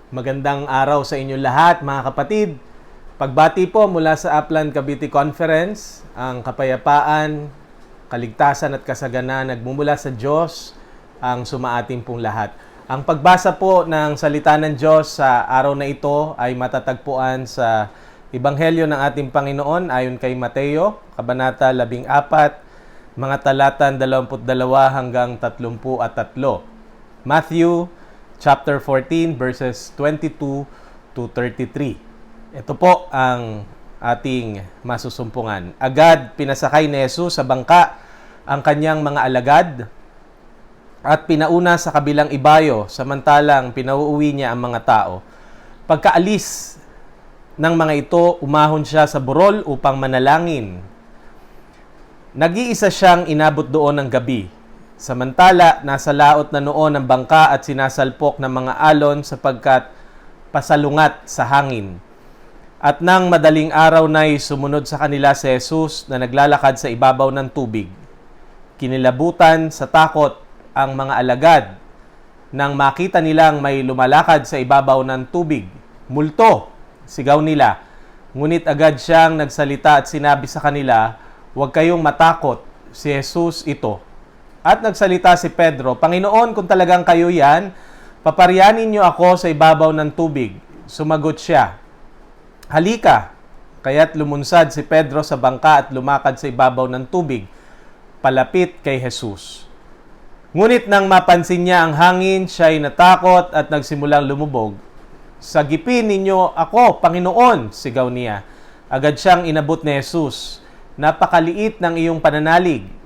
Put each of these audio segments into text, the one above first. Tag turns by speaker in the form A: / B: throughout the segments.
A: Magandang araw sa inyo lahat, mga kapatid. Pagbati po mula sa Upland Cavite Conference, ang kapayapaan, kaligtasan at kasaganan nagmumula sa Diyos ang sumaating pong lahat. Ang pagbasa po ng salita ng Diyos sa araw na ito ay matatagpuan sa Ebanghelyo ng ating Panginoon ayon kay Mateo, Kabanata 14, mga talatan 22 hanggang 33. Matthew chapter 14 verses 22 to 33. Ito po ang ating masusumpungan. Agad pinasakay ni Jesus sa bangka ang kanyang mga alagad at pinauna sa kabilang ibayo, samantalang pinauuwi niya ang mga tao. Pagkaalis ng mga ito, umahon siya sa burol upang manalangin. Nag-iisa siyang inabot doon ng gabi. Samantala, nasa laot na noon ang bangka at sinasalpok ng mga alon sapagkat pasalungat sa hangin. At nang madaling araw na'y sumunod sa kanila si Jesus na naglalakad sa ibabaw ng tubig. Kinilabutan sa takot ang mga alagad nang makita nilang may lumalakad sa ibabaw ng tubig. Multo, sigaw nila. Ngunit agad siyang nagsalita at sinabi sa kanila, "Huwag kayong matakot, si Jesus ito." At nagsalita si Pedro, "Panginoon, kung talagang kayo yan, paparyanin niyo ako sa ibabaw ng tubig." Sumagot siya, "Halika." Kaya't lumunsad si Pedro sa bangka at lumakad sa ibabaw ng tubig, palapit kay Jesus. Ngunit nang mapansin niya ang hangin, siya'y natakot at nagsimulang lumubog. "Sagipin ninyo ako, Panginoon," sigaw niya. Agad siyang inabot ni Jesus. "Napakaliit ng iyong pananalig."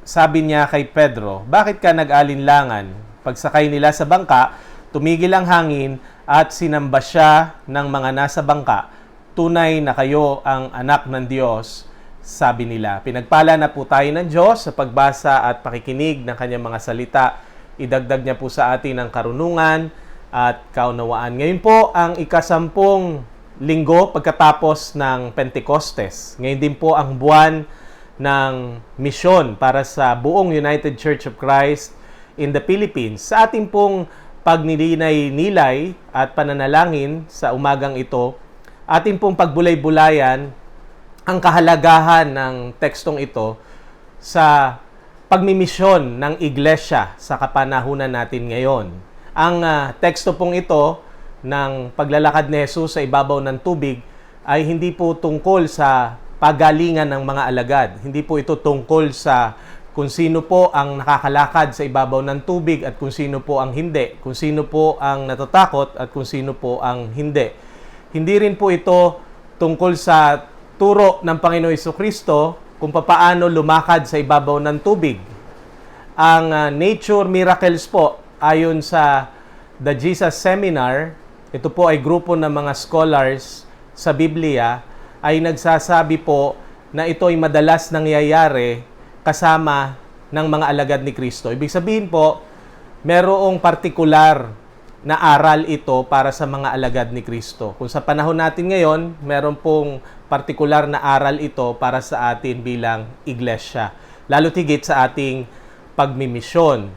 A: Sabi niya kay Pedro, "Bakit ka nag-alinlangan?" Pagsakay nila sa bangka, tumigil ang hangin at sinamba siya ng mga nasa bangka. "Tunay na kayo ang anak ng Diyos," sabi nila. Pinagpala na po tayo ng Diyos sa pagbasa at pakikinig ng kanyang mga salita. Idagdag niya po sa atin ang karunungan at kaunawaan. Ngayon po ang ika-10 linggo pagkatapos ng Pentecostes. Ngayon din po ang buwan ng misyon para sa buong United Church of Christ in the Philippines. Sa ating pong pagninilay-nilay at pananalangin sa umagang ito, ating pong pagbulay-bulayan ang kahalagahan ng tekstong ito sa pagmimisyon ng iglesia sa kapanahunan natin ngayon. Ang teksto pong ito ng paglalakad ni Jesus sa ibabaw ng tubig ay hindi po tungkol sa pagalingan ng mga alagad. Hindi po ito tungkol sa kung sino po ang nakakalakad sa ibabaw ng tubig at kung sino po ang hindi. Kung sino po ang natatakot at kung sino po ang hindi. Hindi rin po ito tungkol sa turo ng Panginoon Jesucristo kung papaano lumakad sa ibabaw ng tubig. Ang nature miracles po, ayon sa The Jesus Seminar, ito po ay grupo ng mga scholars sa Biblia, ay nagsasabi po na ito ay madalas nangyayari kasama ng mga alagad ni Kristo. Ibig sabihin po, merong partikular na aral ito para sa mga alagad ni Kristo. Kung sa panahon natin ngayon, meron pong partikular na aral ito para sa atin bilang iglesia. Lalo tigit sa ating pagmimisyon.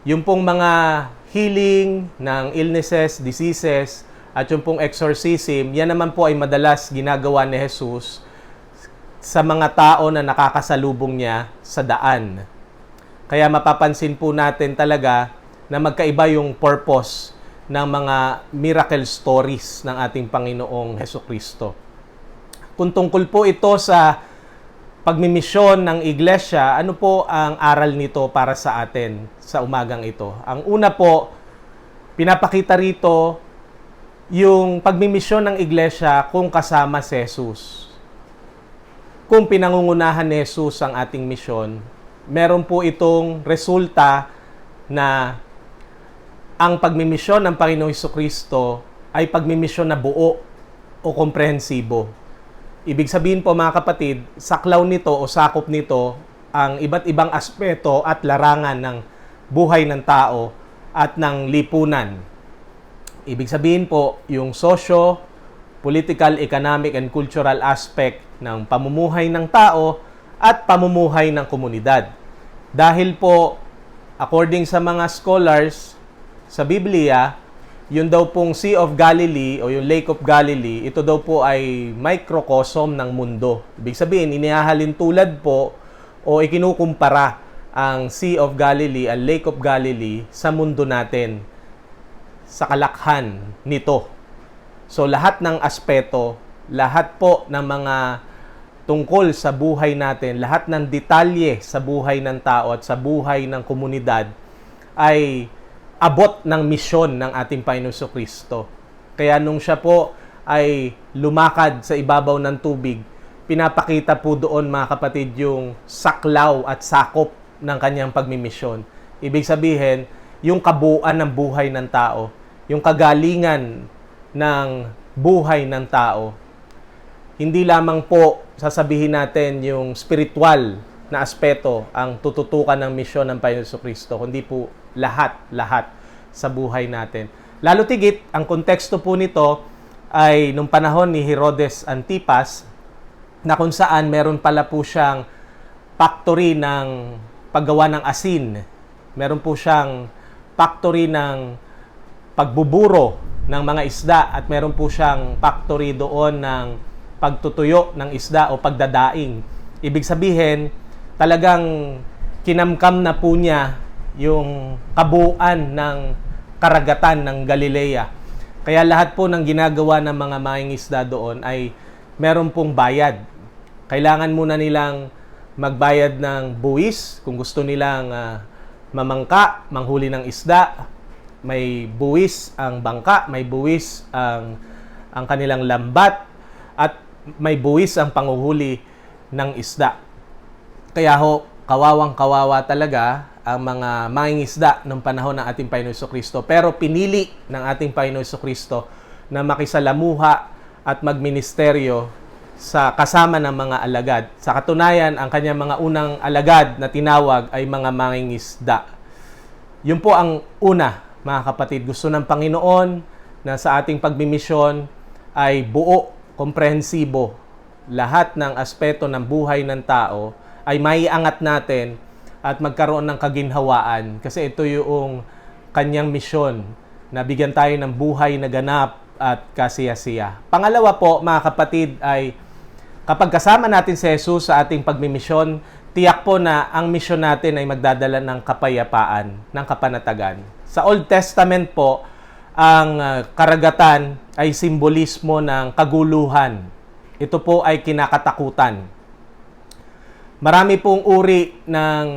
A: Yung pong mga healing ng illnesses, diseases, at yung pong exorcism, yan naman po ay madalas ginagawa ni Jesus sa mga tao na nakakasalubong niya sa daan. Kaya mapapansin po natin talaga na magkaiba yung purpose ng mga miracle stories ng ating Panginoong Hesukristo. Kung tungkol po ito sa pagmimisyon ng iglesia, ano po ang aral nito para sa atin sa umagang ito? Ang una po, pinapakita rito yung pagmimisyon ng iglesia kung kasama si Jesus. Kung pinangungunahan ni Jesus ang ating misyon, meron po itong resulta na ang pagmimisyon ng Panginoong Jesucristo ay pagmimisyon na buo o komprehensibo. Ibig sabihin po mga kapatid, saklaw nito o sakop nito ang iba't ibang aspeto at larangan ng buhay ng tao at ng lipunan. Ibig sabihin po, yung socio, political, economic, and cultural aspect ng pamumuhay ng tao at pamumuhay ng komunidad. Dahil po, according sa mga scholars sa Biblia, Yun daw pong Sea of Galilee o yung Lake of Galilee, ito daw po ay microcosm ng mundo. Ibig sabihin, inihahalin tulad po o ikinukumpara ang Sea of Galilee, ang Lake of Galilee sa mundo natin, sa kalakhan nito. So lahat ng aspeto, lahat po ng mga tungkol sa buhay natin, lahat ng detalye sa buhay ng tao at sa buhay ng komunidad ay abot ng misyon ng ating Panginoon Kristo. Kaya nung siya po ay lumakad sa ibabaw ng tubig, pinapakita po doon mga kapatid yung saklaw at sakop ng kanyang pagmimisyon. Ibig sabihin, yung kabuuan ng buhay ng tao, yung kagalingan ng buhay ng tao. Hindi lamang po sasabihin natin yung spiritual na aspeto ang tututukan ng misyon ng Panginoon Kristo, kundi po lahat sa buhay natin. Lalo tigit, ang konteksto po nito ay nung panahon ni Herodes Antipas, na kung saan meron pala po siyang factory ng paggawa ng asin. Meron po siyang factory ng pagbuburo ng mga isda at meron po siyang factory doon ng pagtutuyo ng isda o pagdadaing. Ibig sabihin, talagang kinamkam na po niya yung kabuuan ng karagatan ng Galilea. Kaya lahat po ng ginagawa ng mga mangingisda doon ay meron pong bayad. Kailangan muna nilang magbayad ng buwis kung gusto nilang mamangka, manghuli ng isda. May buwis ang bangka, may buwis ang kanilang lambat, at may buwis ang panguhuli ng isda. Kaya ho, kawawang-kawawa talaga ang mga mangingisda ng panahon ng ating Panginoon Kristo. Pero pinili ng ating Panginoon Kristo na makisalamuha at magministeryo sa kasama ng mga alagad. Sa katunayan, ang kanyang mga unang alagad na tinawag ay mga mangingisda. Yun po ang una, mga kapatid. Gusto ng Panginoon na sa ating pagmimisyon ay buo, komprehensibo. Lahat ng aspeto ng buhay ng tao ay maiangat natin at magkaroon ng kaginhawaan. Kasi ito yung kanyang misyon, na bigyan tayo ng buhay na ganap at kasiyasiya. Pangalawa po, mga kapatid, ay kapag kasama natin si Jesus sa ating pagmimisyon, tiyak po na ang misyon natin ay magdadala ng kapayapaan, ng kapanatagan. Sa Old Testament po, ang karagatan ay simbolismo ng kaguluhan. Ito po ay kinakatakutan. Marami pong uri ng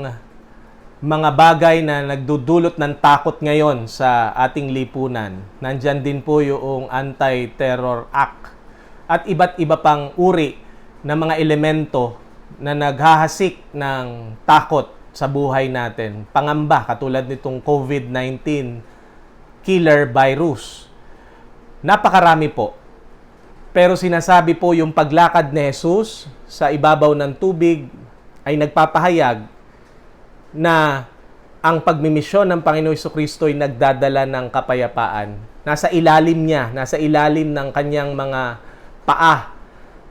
A: mga bagay na nagdudulot ng takot ngayon sa ating lipunan. Nandyan din po yung Anti-Terror Act at iba't iba pang uri ng mga elemento na naghahasik ng takot sa buhay natin. Pangamba, katulad nitong COVID-19 killer virus. Napakarami po. Pero sinasabi po yung paglakad ni Jesus sa ibabaw ng tubig ay nagpapahayag na ang pagmimisyon ng Panginoon Kristo ay nagdadala ng kapayapaan. Nasa ilalim niya, nasa ilalim ng kanyang mga paa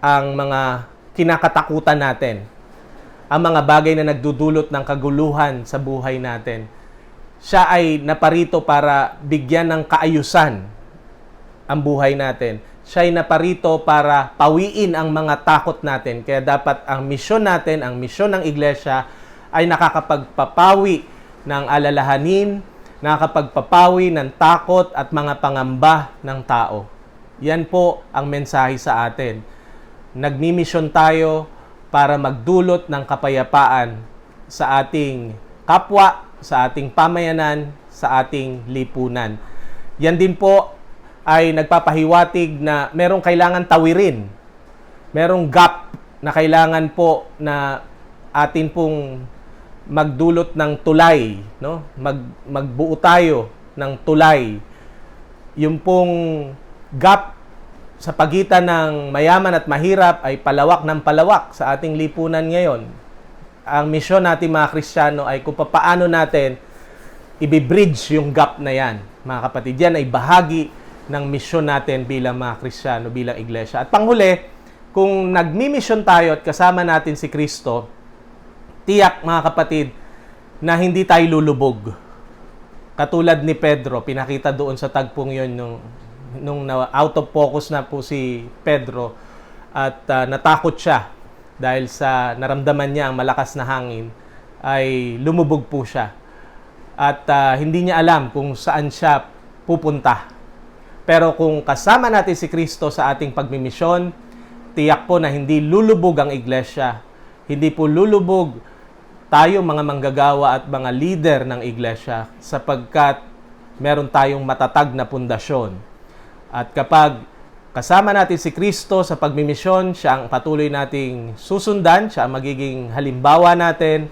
A: ang mga kinakatakutan natin. Ang mga bagay na nagdudulot ng kaguluhan sa buhay natin. Siya ay naparito para bigyan ng kaayusan ang buhay natin. Siya ay naparito para pawiin ang mga takot natin. Kaya dapat ang misyon natin, ang misyon ng iglesia, ay nakakapagpapawi ng alalahanin, nakakapagpapawi ng takot at mga pangamba ng tao. Yan po ang mensahe sa atin. Nagmimisyon tayo para magdulot ng kapayapaan sa ating kapwa, sa ating pamayanan, sa ating lipunan. Yan din po ay nagpapahiwatig na merong kailangan tawirin. Merong gap na kailangan po na atin pong magdulot ng tulay, no? Magbuo tayo ng tulay. Yung pong gap sa pagitan ng mayaman at mahirap ay palawak ng palawak sa ating lipunan ngayon. Ang misyon natin mga Kristiyano ay kung paano natin i-bridge yung gap na yan. Mga kapatid, yan ay bahagi ng misyon natin bilang mga Kristiyano, bilang iglesia. At panghuli, kung nagmi-mission tayo at kasama natin si Kristo, tiyak mga kapatid na hindi tayo lulubog. Katulad ni Pedro, pinakita doon sa tagpong yon nung out of focus na po si Pedro at natakot siya dahil sa naramdaman niya ang malakas na hangin, ay lumubog po siya. At hindi niya alam kung saan siya pupunta. Pero kung kasama natin si Kristo sa ating pagmimisyon, tiyak po na hindi lulubog ang iglesia. Hindi po lulubog tayo mga manggagawa at mga leader ng iglesia sapagkat meron tayong matatag na pundasyon. At kapag kasama natin si Kristo sa pagmimisyon, siya ang patuloy nating susundan, siya ang magiging halimbawa natin,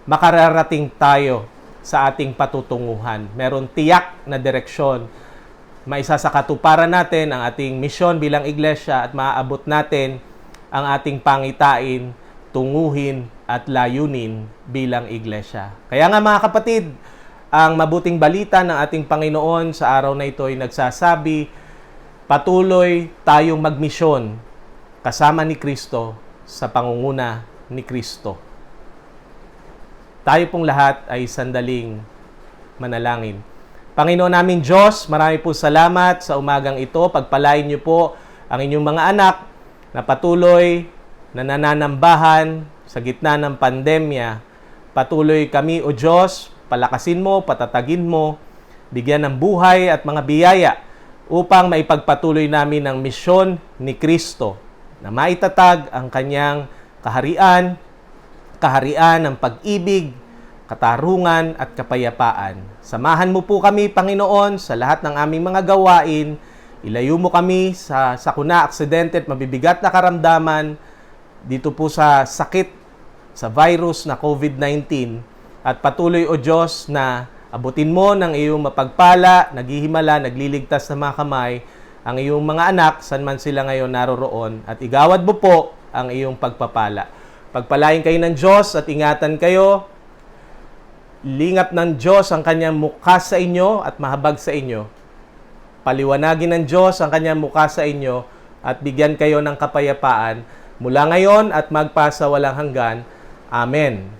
A: makararating tayo sa ating patutunguhan. Meron tiyak na direksyon. Maisa sa katuparan natin ang ating misyon bilang iglesia at maaabot natin ang ating pangitain, tunguhin at layunin bilang iglesia. Kaya nga mga kapatid, ang mabuting balita ng ating Panginoon sa araw na ito ay nagsasabi, patuloy tayong magmisyon kasama ni Kristo sa pangunguna ni Kristo. Tayo pong lahat ay sandaling manalangin. Panginoon namin Diyos, marami po salamat sa umagang ito. Pagpalain niyo po ang inyong mga anak na patuloy na nananambahan sa gitna ng pandemya. Patuloy kami, O Diyos, palakasin mo, patatagin mo, bigyan ng buhay at mga biyaya upang maipagpatuloy namin ang misyon ni Kristo na maitatag ang kanyang kaharian ng pag-ibig, katarungan at kapayapaan. Samahan mo po kami, Panginoon, sa lahat ng aming mga gawain. Ilayo mo kami sa sakuna, aksidente at mabibigat na karamdaman dito po sa sakit, sa virus na COVID-19. At patuloy, O Diyos, na abutin mo ng iyong mapagpala, naghihimala, nagliligtas na mga kamay ang iyong mga anak, saan man sila ngayon naroroon. At igawad mo po ang iyong pagpapala. Pagpalain kayo ng Diyos at ingatan kayo. Lingap ng Diyos ang kanyang mukha sa inyo at mahabag sa inyo. Paliwanagin ng Diyos ang kanyang mukha sa inyo at bigyan kayo ng kapayapaan mula ngayon at magpasawalang hanggan. Amen.